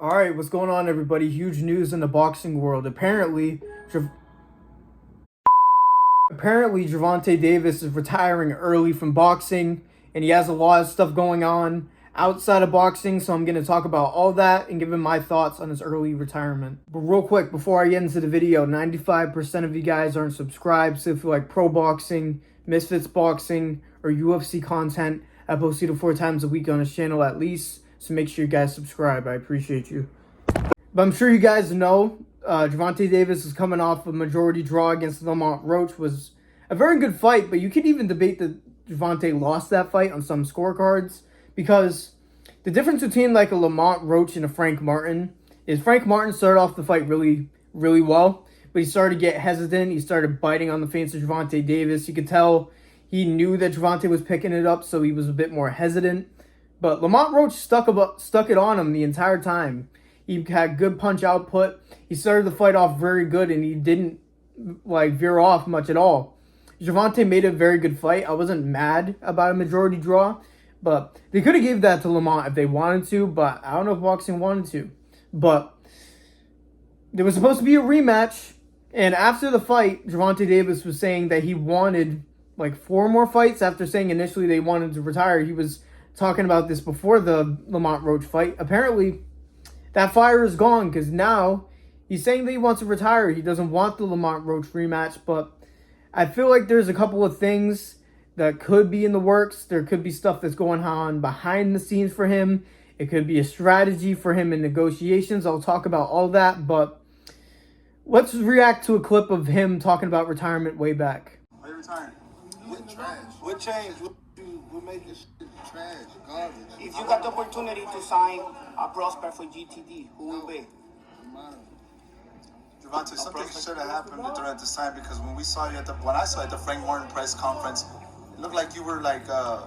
All right, what's going on, everybody? Huge news in the boxing world. Apparently, Gervonta Davis is retiring early from boxing, and he has a lot of stuff going on outside of boxing. So I'm going to talk about all that and give him my thoughts on his early retirement. But real quick, before I get into the video, 95% of you guys aren't subscribed. So if you like pro boxing, Misfits boxing, or UFC content, I post 2 to 4 times a week on his channel at least. So make sure you guys subscribe. I appreciate you. But I'm sure you guys know Gervonta Davis is coming off a majority draw against Lamont Roach. Was a very good fight, but you could even debate that Gervonta lost that fight on some scorecards, because the difference between like a Lamont Roach and a Frank Martin is Frank Martin started off the fight really, really well, but he started to get hesitant. He started biting on the feints of Gervonta Davis. You could tell he knew that Gervonta was picking it up, so he was a bit more hesitant. But Lamont Roach stuck it on him the entire time. He had good punch output. He started the fight off very good, and he didn't veer off much at all. Gervonta made a very good fight. I wasn't mad about a majority draw, but they could have gave that to Lamont if they wanted to, but I don't know if boxing wanted to. But there was supposed to be a rematch, and after the fight, Gervonta Davis was saying that he wanted 4 more fights after saying initially they wanted to retire. He was talking about this before the Lamont Roach fight. Apparently, that fire is gone, because now he's saying that he wants to retire. He doesn't want the Lamont Roach rematch, but I feel like there's a couple of things that could be in the works. There could be stuff that's going on behind the scenes for him. It could be a strategy for him in negotiations. I'll talk about all that, but let's react to a clip of him talking about retirement way back. Why you retiring? What trash? What changed? What made this shit trash? Garbage. If you got the opportunity to sign a prospect for GTD, who will be? Gervonta, something should have happened during this time, because when I saw you at the Frank Martin press conference, it looked like you were the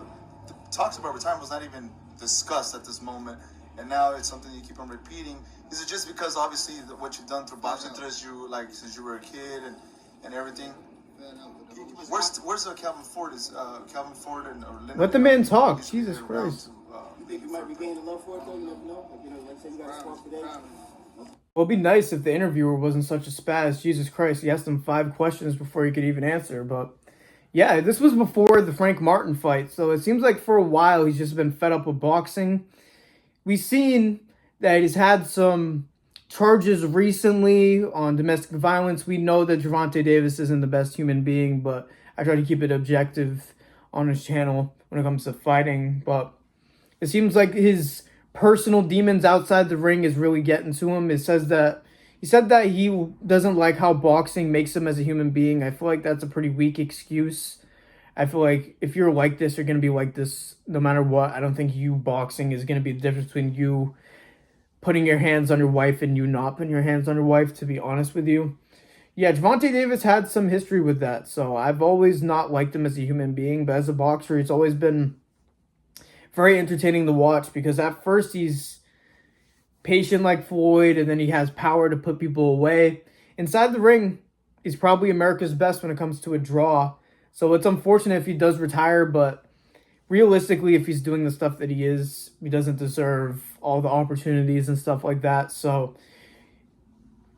talks about retirement was not even discussed at this moment, and now it's something you keep on repeating. Is it just because obviously what you've done through boxing since you were a kid and everything? Where's Calvin Ford? Is Calvin Ford and Let the man talk. Jesus Christ. You think you might be gaining love for it though? You never know. Let's say you got a sponsor today. Well, it'd be nice if the interviewer wasn't such a spaz. Jesus Christ, he asked him 5 questions before he could even answer. But yeah, this was before the Frank Martin fight, so it seems like for a while he's just been fed up with boxing. We've seen that he's had some charges recently on domestic violence. We know that Gervonta Davis isn't the best human being, but I try to keep it objective on his channel when it comes to fighting. But it seems like his personal demons outside the ring is really getting to him. He said that he doesn't like how boxing makes him as a human being. I feel like that's a pretty weak excuse. I feel like if you're like this, you're going to be like this no matter what. I don't think boxing is going to be the difference between you putting your hands on your wife and you not putting your hands on your wife, to be honest with you. Yeah, Gervonta Davis had some history with that, so I've always not liked him as a human being, but as a boxer, he's always been very entertaining to watch, because at first he's patient like Floyd, and then he has power to put people away. Inside the ring, he's probably America's best when it comes to a draw, so it's unfortunate if he does retire, but realistically, if he's doing the stuff that he doesn't deserve all the opportunities and stuff like that. So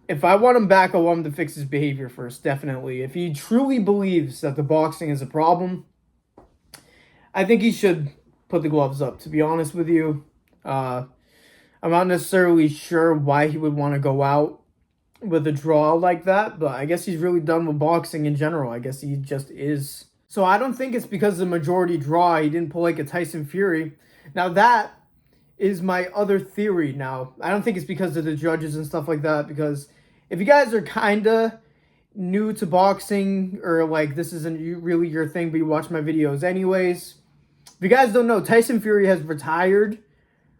if I want him back, I want him to fix his behavior first, definitely. If he truly believes that the boxing is a problem, I think he should put the gloves up, to be honest with you. I'm not necessarily sure why he would want to go out with a draw like that, but I guess he's really done with boxing in general. I guess he just is. So I don't think it's because of the majority draw he didn't pull like a Tyson Fury. Now that is my other theory now. I don't think it's because of the judges and stuff like that, because if you guys are kind of new to boxing, or this isn't really your thing, but you watch my videos anyways, if you guys don't know, Tyson Fury has retired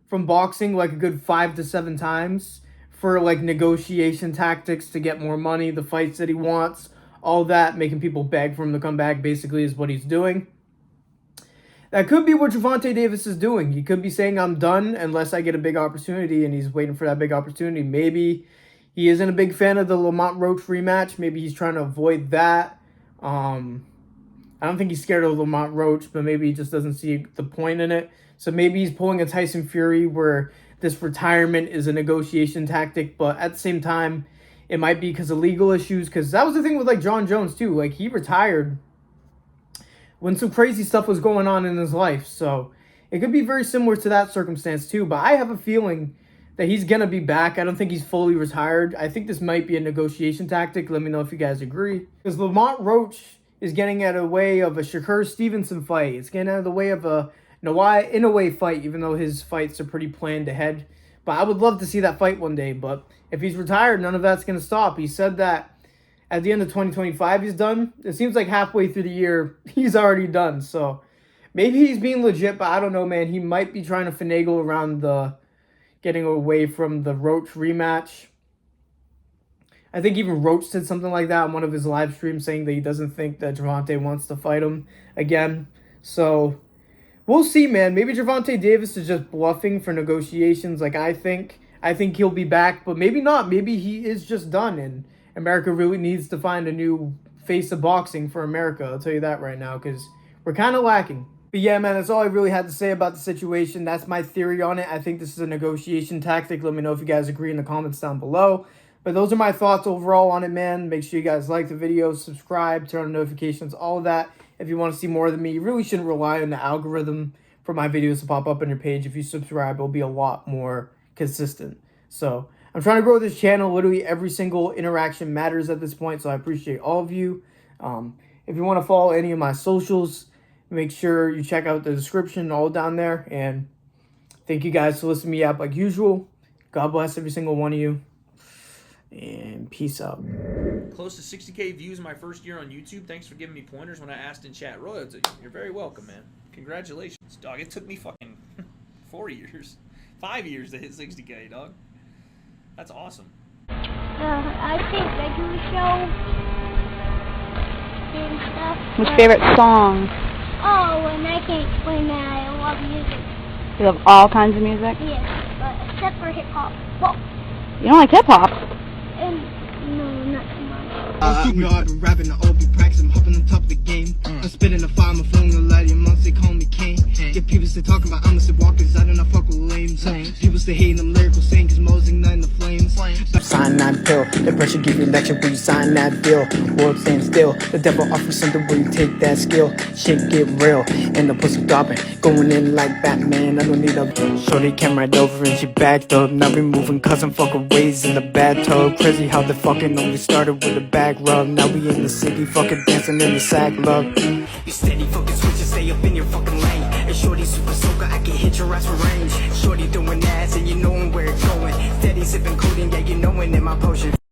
from boxing a good 5 to 7 times for negotiation tactics to get more money, the fights that he wants, all that, making people beg for him to come back, basically, is what he's doing. That could be what Gervonta Davis is doing. He could be saying, I'm done unless I get a big opportunity, and he's waiting for that big opportunity. Maybe he isn't a big fan of the Lamont Roach rematch. Maybe he's trying to avoid that. I don't think he's scared of Lamont Roach, but maybe he just doesn't see the point in it. So maybe he's pulling a Tyson Fury where this retirement is a negotiation tactic, but at the same time, it might be because of legal issues, because that was the thing with like John Jones too. Like, he retired when some crazy stuff was going on in his life, so it could be very similar to that circumstance too. But I have a feeling that he's gonna be back. I don't think he's fully retired. I think this might be a negotiation tactic. Let me know if you guys agree, because Lamont Roach is getting out of the way of a Shakur Stevenson fight. It's getting out of the way of a Nawai Inoue fight, even though his fights are pretty planned ahead. But I would love to see that fight one day. But if he's retired, none of that's going to stop. He said that at the end of 2025 he's done. It seems like halfway through the year he's already done. So maybe he's being legit, but I don't know, man. He might be trying to finagle around the getting away from the Roach rematch. I think even Roach said something like that on one of his live streams, saying that he doesn't think that Gervonta wants to fight him again. So we'll see, man. Maybe Gervonta Davis is just bluffing for negotiations, like I think. I think he'll be back, but maybe not. Maybe he is just done, and America really needs to find a new face of boxing for America. I'll tell you that right now, because we're kind of lacking. But yeah, man, that's all I really had to say about the situation. That's my theory on it. I think this is a negotiation tactic. Let me know if you guys agree in the comments down below. But those are my thoughts overall on it, man. Make sure you guys like the video, subscribe, turn on notifications, all of that. If you want to see more of me, you really shouldn't rely on the algorithm for my videos to pop up on your page. If you subscribe, it'll be a lot more consistent. So I'm trying to grow this channel. Literally every single interaction matters at this point, so I appreciate all of you. If you want to follow any of my socials, make sure you check out the description all down there. And thank you guys for listening to me out like usual. God bless every single one of you. And peace out. Close to 60K views in my first year on YouTube. Thanks for giving me pointers when I asked in chat. Roy, you're very welcome, man. Congratulations. Dog, it took me fucking 4 years. 5 years to hit 60K, dog. That's awesome. I think regular show and stuff. What's your favorite song? Oh, and I can't explain that. I love music. You love all kinds of music? Yes, but except for hip hop. Well, You don't like hip-hop? and no, not too much. I've been rapping, I'll be practicing, I'm hopping on top of the game. I'm spitting the fire, my phone, the light, months they call me king. Get people stay talking about I'm a walkers, I do not fuck with lames. People stay hating, them lyrical saying, cause Mo's igniting the flames. Sign that bill, the pressure give you lecture when you sign that deal. World stand still, the devil offers something where you take that skill. Shit get real, and the pussy dropping, going in like Batman. I don't need a shorty came right over and she backed up. Now we moving cause I'm fucking ways in the bathtub. Crazy how the fucking only started with a back rub. Now we in the city fucking dancing in the sack love. You steady fucking switching, stay up in your fucking lane. And shorty super soaker, I can hit your ass for range. Shorty doing ass and you knowin' where it's going. Steady sipping codeine, yeah, you knowin' in my potion.